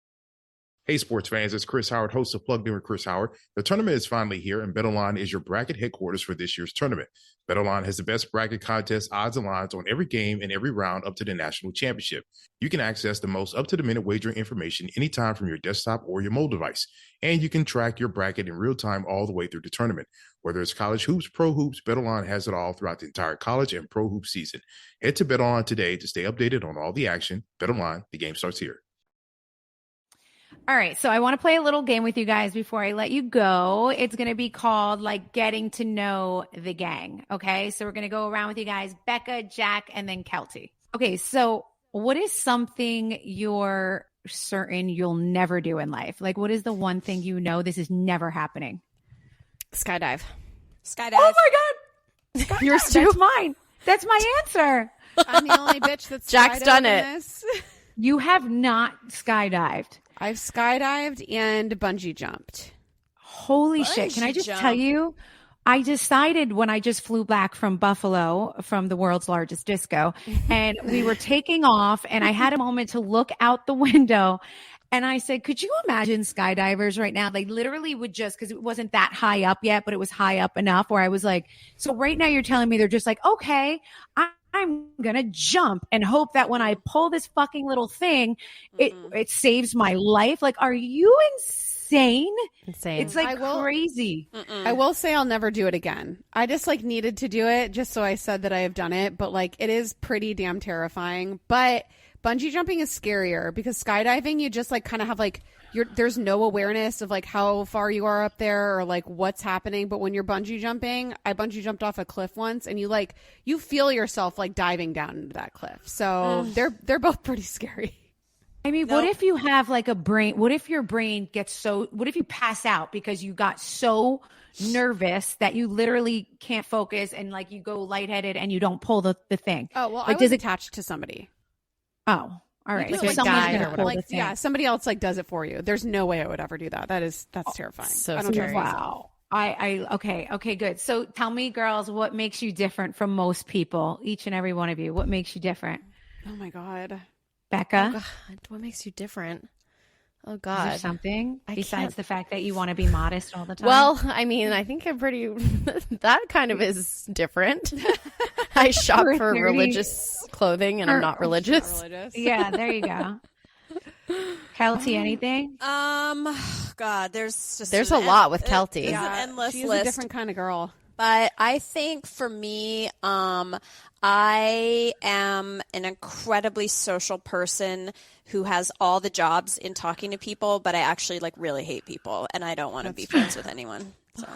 Hey, sports fans, it's Chris Howard, host of Plugged In with Chris Howard. The tournament is finally here, and BetOnline is your bracket headquarters for this year's tournament. BetOnline has the best bracket contest, odds, and lines on every game and every round up to the national championship. You can access the most up-to-the-minute wagering information anytime from your desktop or your mobile device. And you can track your bracket in real time all the way through the tournament. Whether it's college hoops, pro hoops, BetOnline has it all throughout the entire college and pro hoop season. Head to BetOnline today to stay updated on all the action. BetOnline, the game starts here. All right, so I want to play a little game with you guys before I let you go. It's going to be called like getting to know the gang. Okay, so we're going to go around with you guys, Becca, Jack, and then Kelty. Okay, so what is something you're certain you'll never do in life? Like, what is the one thing you know this is never happening? Skydive. Oh my God. Skydive. Yours too? That's mine. That's my answer. I'm the only bitch that's Jack's done it. this. You have not skydived. I've skydived and bungee jumped. Holy shit. Can I just tell you, I decided when I just flew back from Buffalo from the world's largest disco and we were taking off and I had a moment to look out the window and I said, could you imagine skydivers right now? They literally would just, because it wasn't that high up yet, but it was high up enough where I was like, so right now you're telling me they're just like, okay, I'm going to jump and hope that when I pull this fucking little thing, it saves my life. Like, are you insane? Insane. It's like crazy. I will say I'll never do it again. I just like needed to do it just so I said that I have done it. But like, it is pretty damn terrifying. But bungee jumping is scarier because skydiving, you just like kind of have like, there's no awareness of like how far you are up there or like what's happening. But when you're bungee jumping, I bungee jumped off a cliff once and you feel yourself like diving down into that cliff. So they're both pretty scary. I mean, what if you have like a brain? What if your brain gets what if you pass out because you got so nervous that you literally can't focus and like you go lightheaded and you don't pull the thing? Oh, well, like, I was attached to somebody. Oh. All right. Like So someone's guy going or to pull like, the thing. yeah, somebody else like does it for you. There's no way I would ever do that. That's terrifying. So I don't scary. trust myself. Wow. Okay, good. So tell me, girls, what makes you different from most people? Each and every one of you. What makes you different? Oh my God. Becca? Oh God, what makes you different? Oh Is God. there something I besides can't- the fact that you want to be modest all the time? Well, I mean, I think I'm pretty. That kind of is different. I shop We're for 30. religious clothing, and I'm not religious. Yeah, there you go. Kelty, anything? God, There's a lot with Kelty. There's an endless She's list. a different kind of girl. But I think for me, I am an incredibly social person who has all the jobs in talking to people, but I actually like really hate people and I don't want to be friends with anyone. So.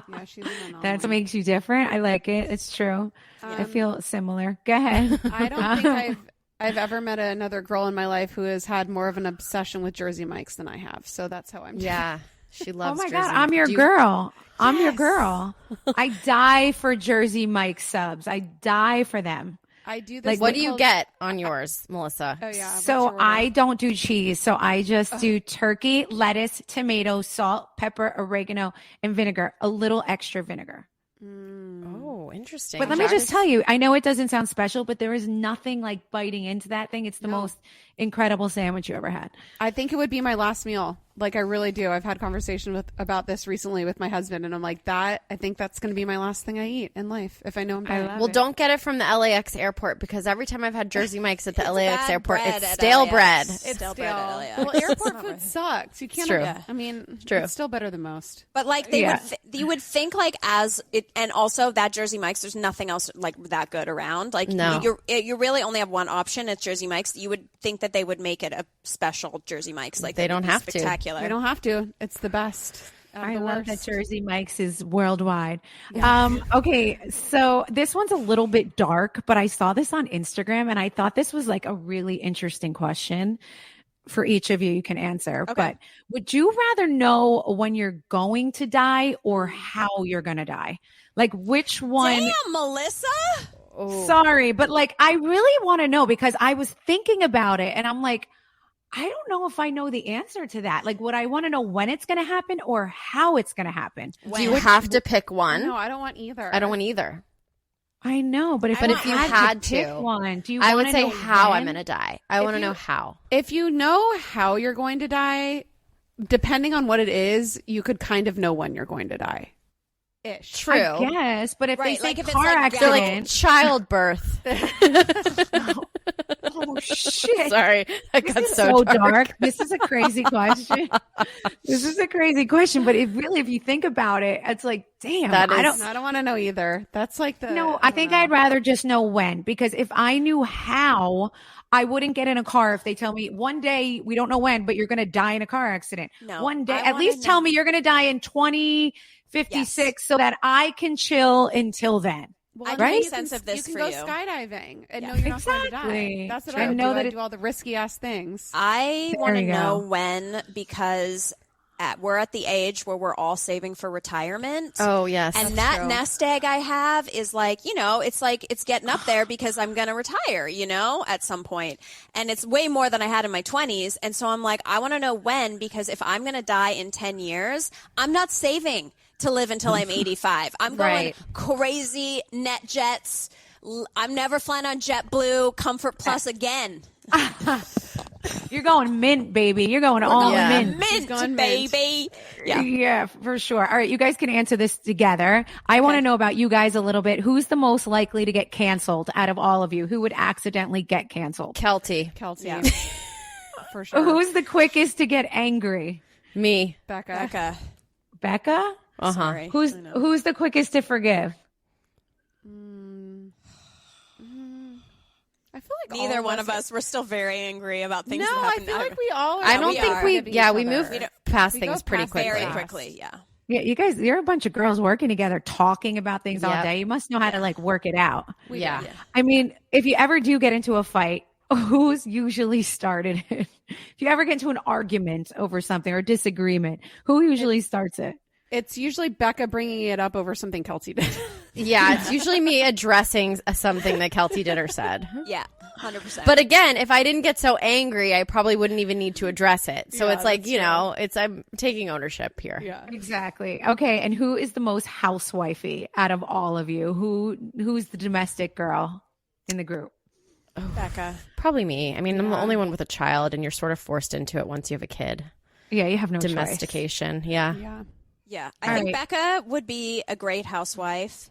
Yeah, she's an anomaly. That's what makes you different. I like it. It's true. I feel similar. Go ahead. I don't think I've ever met another girl in my life who has had more of an obsession with Jersey Mike's than I have. So that's how I'm. Yeah, she loves. Oh my Jersey. God, I'm your girl. I'm your girl. I die for Jersey Mike subs. I die for them. I do this. Like, What do you get on yours, Melissa? Oh yeah. So I don't do cheese. So I just do turkey, lettuce, tomato, salt, pepper, oregano, and vinegar. A little extra vinegar. Oh, interesting. But let me just tell you, I know it doesn't sound special, but there is nothing like biting into that thing. It's the most incredible sandwich you ever had. I think it would be my last meal. Like I really do. I've had conversation about this recently with my husband, and I'm like, I think that's going to be my last thing I eat in life if I know I'm dying. Well, don't get it from the LAX airport because every time I've had Jersey Mike's at the LAX bad airport, bread it's at stale LAX. bread. It's Stale bread at LAX. Well, airport food sucks. You can't. true. I mean, True. it's still better than most. But like you would think like as it, and also that Jersey Mike's, there's nothing else like that good around. Like No. you really only have one option. It's Jersey Mike's. You would think that they would make it a special Jersey Mike's. Like They that don't would be have to. spectacular. I don't have to. It's the best. I love that Jersey Mike's is worldwide. Okay, so this one's a little bit dark, but I saw this on Instagram and I thought this was like a really interesting question for each of you. You can answer. Okay. But would you rather know when you're going to die or how you're going to die? Like which one? Damn, Melissa. Sorry, but like I really want to know because I was thinking about it and I'm like, I don't know if I know the answer to that. Like, would I want to know when it's going to happen or how it's going to happen? Do you have to pick one? No, I don't want either. I don't want either. I know, but if you had to, pick one, do you I would wanna say know how when? I'm going to die. I want to know how. If you know how you're going to die, depending on what it is, you could kind of know when you're going to die. Ish. True. I guess, but if they say like if it's car like They're accident, like childbirth. oh shit! Sorry, that got This is so dark. This is a crazy question. This is a crazy question, but if you think about it, it's like, damn, That I is- don't. I don't want to know either. That's like the. No, I think I'd rather just know when, because if I knew how, I wouldn't get in a car if they tell me one day, we don't know when, but you're going to die in a car accident. No, one day, I at wanna least tell know. me you're going to die in 2056 so that I can chill until then. Well, I then make you sense can, of this you for can you. go skydiving and Yeah. know you're not going to Exactly. die. That's what I I would know do. that I do all the risky ass things. I There want to you go. know when, because we're at the age where we're all saving for retirement. Oh, yes. And That's that true. nest egg I have is like, it's getting up there because I'm going to retire, at some point. And it's way more than I had in my 20s. And so I'm like, I want to know when, because if I'm going to die in 10 years, I'm not saving to live until I'm 85. I'm going Right. crazy net jets. I'm never flying on JetBlue Comfort Plus again. You're going mint, baby. You're going all mint. Mint, going mint. baby. Yeah, for sure. All right, you guys can answer this together. I want to know about you guys a little bit. Who's the most likely to get canceled out of all of you? Who would accidentally get canceled? Kelty. Kelsey. For sure. Who's the quickest to get angry? Me. Becca. Becca? Uh-huh. Sorry. Who's the quickest to forgive? I feel like Neither all one of us. We're still very angry about things No, that I happen. feel like we all are. I don't we think are. we, Forgiving yeah, each we other. move We don't- past we things go pretty past quickly. very quickly. Yeah. Yeah, you guys, you're a bunch of girls working together, talking about things all Yep. day. You must know how to work it out. Yeah. I mean, if you ever do get into a fight, who's usually started it? If you ever get into an argument over something or disagreement, who usually starts it? It's usually Becca bringing it up over something Kelsey did. Yeah, it's usually me addressing something that Kelty did or said. Yeah. 100%. But again, if I didn't get so angry, I probably wouldn't even need to address it. So Yeah, it's like, that's true. I'm taking ownership here. Yeah. Exactly. Okay, and who is the most housewifey out of all of you? Who's the domestic girl in the group? Becca. Probably me. I mean, I'm the only one with a child, and you're sort of forced into it once you have a kid. Yeah, you have no choice. Domestication. Yeah. Yeah. Yeah. All I think right. Becca would be a great housewife.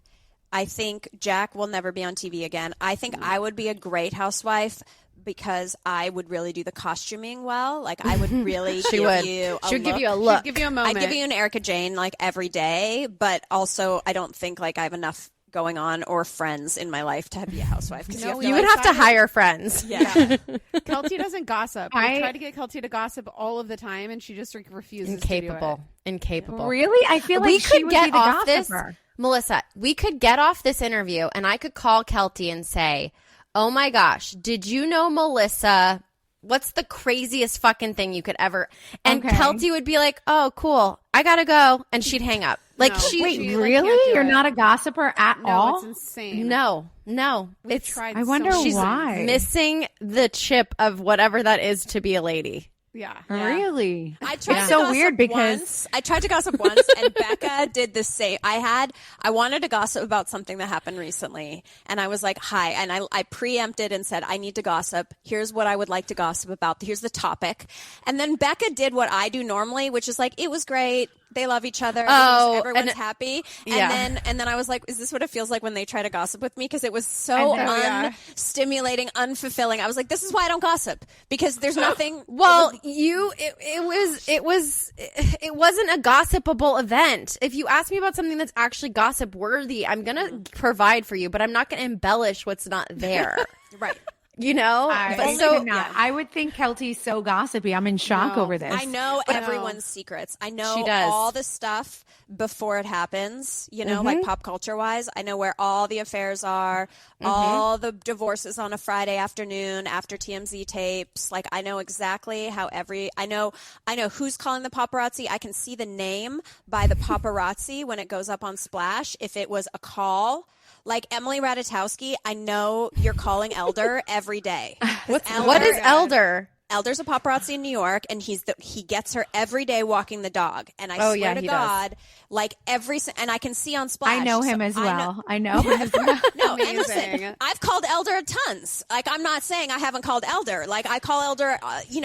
I think Jack will never be on TV again. I think I would be a great housewife because I would really do the costuming well. Like I would really She give would. you a She would give look. you a look. She'd give you a moment. I give you an Erica Jane every day, but also I don't think I have enough going on or friends in my life to be a housewife. 'Cause No, You would have to hire friends. Yeah. Kelty doesn't gossip. I I try to get Kelty to gossip all of the time, and she just refuses Incapable. to do Incapable. Really? I feel like we she could would get be the off this, gossiper. Melissa. We could get off this interview, and I could call Kelty and say, "Oh my gosh, did you know Melissa? What's the craziest fucking thing you could ever?" And Okay. Kelty would be like, "Oh, cool. I gotta go," and she'd hang up. Like No. she, Wait, She, really? can't do You're it. not a gossiper at No, all? it's insane. no. We've It's tried. I wonder so she's why. missing the chip of whatever that is to be a lady. Yeah. Really? I tried It's to so gossip weird because once. I tried to gossip once, and Becca did the same. I wanted to gossip about something that happened recently, and I was like, "Hi," and I preempted and said, "I need to gossip. Here's what I would like to gossip about. Here's the topic," and then Becca did what I do normally, which is it was great. They love each other. Everyone's happy. And then I was like, is this what it feels like when they try to gossip with me? Because it was so unstimulating, unfulfilling. I was like, this is why I don't gossip, because there's nothing. Well, it wasn't a gossipable event. If you ask me about something that's actually gossip worthy, I'm gonna provide for you, but I'm not gonna embellish what's not there. Right. I would think Kelty's so gossipy. I'm in shock over this. I know everyone's secrets. I know She does. all the stuff before it happens, like pop culture wise. I know where all the affairs are, all the divorces on a Friday afternoon after TMZ tapes. I know exactly how I know who's calling the paparazzi. I can see the name by the paparazzi when it goes up on Splash. If it was a call, like Emily Ratajkowski, I know you're calling Elder every day. What is Elder? Elder's a paparazzi in New York, and he gets her every day walking the dog. And I swear to God, like and I can see on Splash. I know him as well. I know him as well. No, and listen, I've called Elder tons. Like, I'm not saying I haven't called Elder. Like, I call Elder,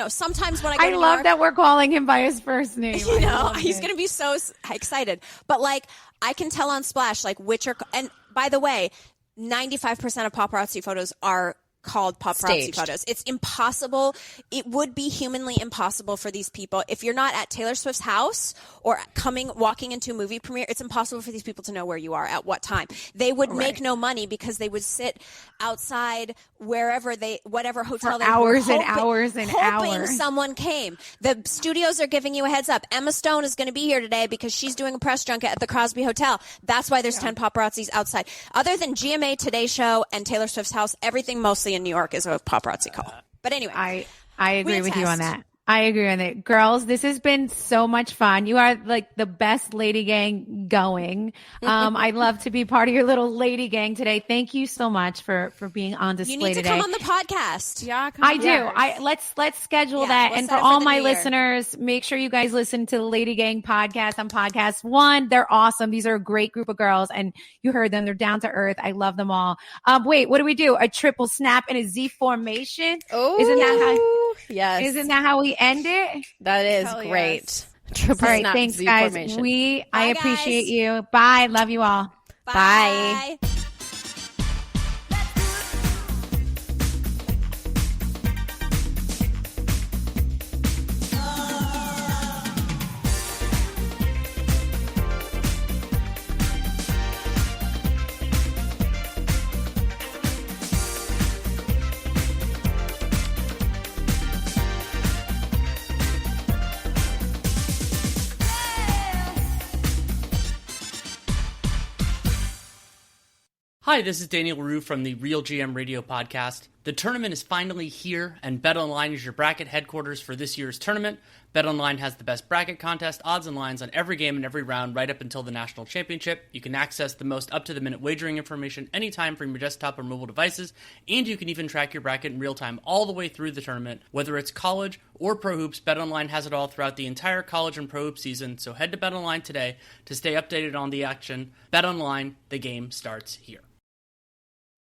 sometimes when I go to New love York, that we're calling him by his first name. He's going to be so excited. But, like, I can tell on Splash, like, which are, and by the way, 95% of paparazzi photos are called paparazzi Staged. photos. It's impossible. It would be humanly impossible for these people. If you're not at Taylor Swift's house or walking into a movie premiere, it's impossible for these people to know where you are at what time. They would make no money because they would sit outside whatever hotel for they hours were and hours and hoping hours. someone came. The studios are giving you a heads up. Emma Stone is going to be here today because she's doing a press junket at the Crosby Hotel. That's why there's 10 paparazzis outside. Other than GMA, Today Show, and Taylor Swift's house, everything mostly in New York is a paparazzi call. But anyway, I agree with you on that. I agree on that. Girls, this has been so much fun. You are like the best Lady Gang going. I'd love to be part of your little Lady Gang today. Thank you so much for being on display today. You need to come on the podcast. Yeah, I do. Let's schedule that. We'll and set for it all the my new year. listeners, make sure you guys listen to the Lady Gang podcast on PodcastOne. They're awesome. These are a great group of girls, and you heard them. They're down to earth. I love them all. Wait, what do we do? A triple snap and a Z formation? Oh, yes. Isn't that how we end it? That is Hell great. yes. Triple All right, snap thanks, Z guys. formation. I appreciate you. Bye. Love you all. Bye. Hi, this is Daniel Rue from the Real GM Radio podcast. The tournament is finally here, and BetOnline is your bracket headquarters for this year's tournament. BetOnline has the best bracket contest, odds, and lines on every game and every round right up until the national championship. You can access the most up-to-the-minute wagering information anytime from your desktop or mobile devices, and you can even track your bracket in real time all the way through the tournament. Whether it's college or pro hoops, BetOnline has it all throughout the entire college and pro hoop season, so head to BetOnline today to stay updated on the action. BetOnline, the game starts here.